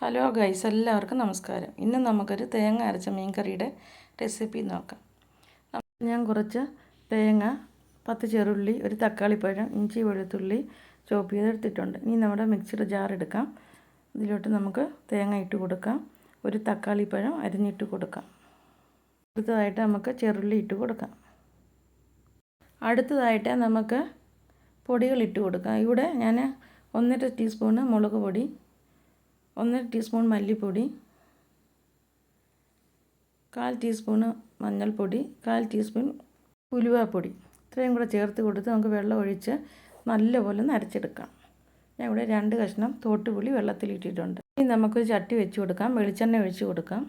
Hello guys, എല്ലാവർക്കും നമസ്കാരം. ഇന്ന് നമുക്കൊരു തേങ്ങ അരച്ച മീൻ കറിയുടെ റെസിപ്പി നോക്കാം. ഞാൻ കുറച്ച് തേങ്ങ, 10 ചെറുള്ളി, ഒരു തക്കാളിപ്പഴം, ഇഞ്ചി വെളുത്തുള്ളി ചോപ്പ് ചെയ്തെടുത്തിട്ടുണ്ട്. ഇനി നമ്മുടെ മിക്സിയുടെ ജാർ എടുക്കാം. ഇതിലോട്ട് നമുക്ക് തേങ്ങ ഇട്ട് കൊടുക്കാം. ഒരു തക്കാളിപ്പഴം അരിഞ്ഞിട്ട് കൊടുക്കാം. അടുത്തതായിട്ട് നമുക്ക് ചെറുള്ളി ഇട്ട് കൊടുക്കാം. അടുത്തതായിട്ട് നമുക്ക് പൊടികൾ ഇട്ട് കൊടുക്കാം. ഇവിടെ ഞാൻ 1.5 ടീസ്പൂണ് മുളക് പൊടി, 1 ടീസ്പൂൺ മല്ലിപ്പൊടി, 1/4 ടീസ്പൂണ് മഞ്ഞൾപ്പൊടി, 1/4 ടീസ്പൂൺ ഉലുവാപ്പൊടി, ഇത്രയും കൂടെ ചേർത്ത് കൊടുത്ത് നമുക്ക് വെള്ളം ഒഴിച്ച് നല്ലപോലെ ഒന്ന് അരച്ചെടുക്കാം. ഞാൻ ഇവിടെ 2 കഷ്ണം തോട്ടുപുളി വെള്ളത്തിലിട്ടിട്ടുണ്ട്. ഇനി നമുക്കൊരു ചട്ടി വെച്ച് കൊടുക്കാം. വെളിച്ചെണ്ണ ഒഴിച്ച് കൊടുക്കാം.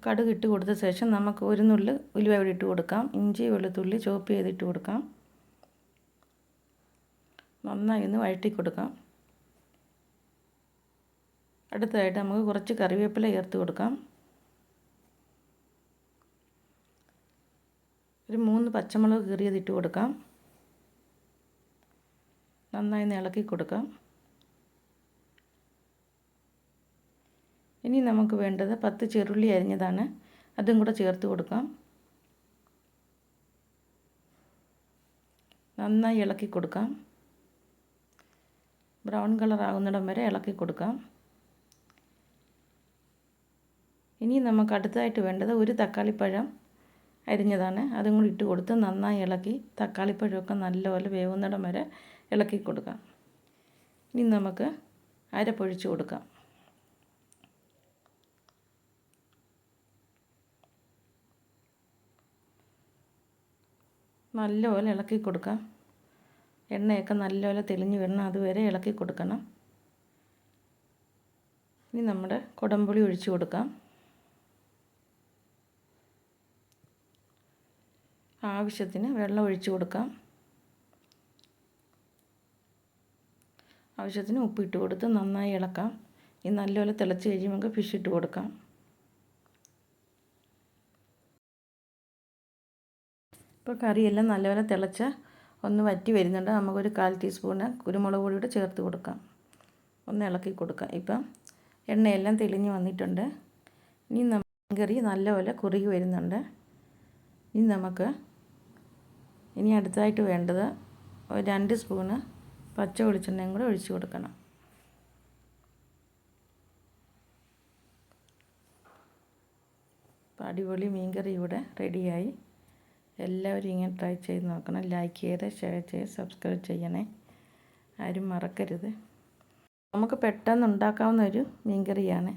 കടുക് ഇട്ട് കൊടുത്ത ശേഷം നമുക്ക് ഒരു നുള്ളി ഉലുവ ഇട്ട് കൊടുക്കാം. ഇഞ്ചി വെളുത്തുള്ളി ചോപ്പ് ചെയ്തിട്ട് കൊടുക്കാം. നന്നായി ഒന്ന് വഴറ്റി കൊടുക്കാം. അടുത്തതായിട്ട് നമുക്ക് കുറച്ച് കറിവേപ്പില ചേർത്ത് കൊടുക്കാം. ഒരു 3 പച്ചമുളക് കീറിയതിട്ട് കൊടുക്കാം. നന്നായി ഇളക്കി കൊടുക്കാം. ഇനി നമുക്ക് വേണ്ടത് 10 ചെറുള്ളി അരിഞ്ഞതാണ്. അതും കൂടെ ചേർത്ത് കൊടുക്കാം. നന്നായി ഇളക്കി കൊടുക്കാം. ബ്രൗൺ കളർ ആകുന്നിടം വരെ ഇളക്കി കൊടുക്കാം. ഇനി നമുക്ക് അടുത്തതായിട്ട് വേണ്ടത് ഒരു തക്കാളിപ്പഴം അരിഞ്ഞതാണ്. അതും കൂടി ഇട്ട് കൊടുത്ത് നന്നായി ഇളക്കി തക്കാളിപ്പഴമൊക്കെ നല്ലപോലെ വേവുന്നിടം വരെ ഇളക്കി കൊടുക്കാം. ഇനി നമുക്ക് അരപ്പൊഴിച്ച് കൊടുക്കാം. നല്ലപോലെ ഇളക്കി കൊടുക്കാം. എണ്ണയൊക്കെ നല്ലപോലെ തെളിഞ്ഞ് വരണം, അതുവരെ ഇളക്കി കൊടുക്കണം. ഇനി നമ്മുടെ കുടംപുളി ഒഴിച്ച് കൊടുക്കാം. ആവശ്യത്തിന് വെള്ളം ഒഴിച്ച് കൊടുക്കാം. ആവശ്യത്തിന് ഉപ്പിട്ട് കൊടുത്ത് നന്നായി ഇളക്കാം. ഈ നല്ലപോലെ തിളച്ച് കഴിയുമ്പോൾ നമുക്ക് ഫിഷ് ഇട്ട് കൊടുക്കാം. ഇപ്പോൾ കറിയെല്ലാം നല്ലപോലെ തിളച്ച് ഒന്ന് വറ്റി വരുന്നുണ്ട്. നമുക്കൊരു 1/4 ടീസ്പൂണ് കുരുമുളക് പൊടി കൂടെ ചേർത്ത് കൊടുക്കാം. ഒന്ന് ഇളക്കി കൊടുക്കാം. ഇപ്പം എണ്ണയെല്ലാം തെളിഞ്ഞ് വന്നിട്ടുണ്ട്. ഇനി മീൻ കറി നല്ലപോലെ കുറുകി വരുന്നുണ്ട്. ഇനി അടുത്തതായിട്ട് വേണ്ടത് ഒരു 2 സ്പൂണ് പച്ച വെളിച്ചെണ്ണയും കൂടെ ഒഴിച്ച് കൊടുക്കണം. അപ്പോൾ അടിപൊളി മീൻ കറി ഇവിടെ റെഡിയായി. എല്ലാവരും ഇങ്ങനെ ട്രൈ ചെയ്ത് നോക്കണം. ലൈക്ക് ചെയ്ത് ഷെയർ ചെയ്ത് സബ്സ്ക്രൈബ് ചെയ്യണേ, ആരും മറക്കരുത്. നമുക്ക് പെട്ടെന്ന് ഉണ്ടാക്കാവുന്ന ഒരു മീൻ കറിയാണ്.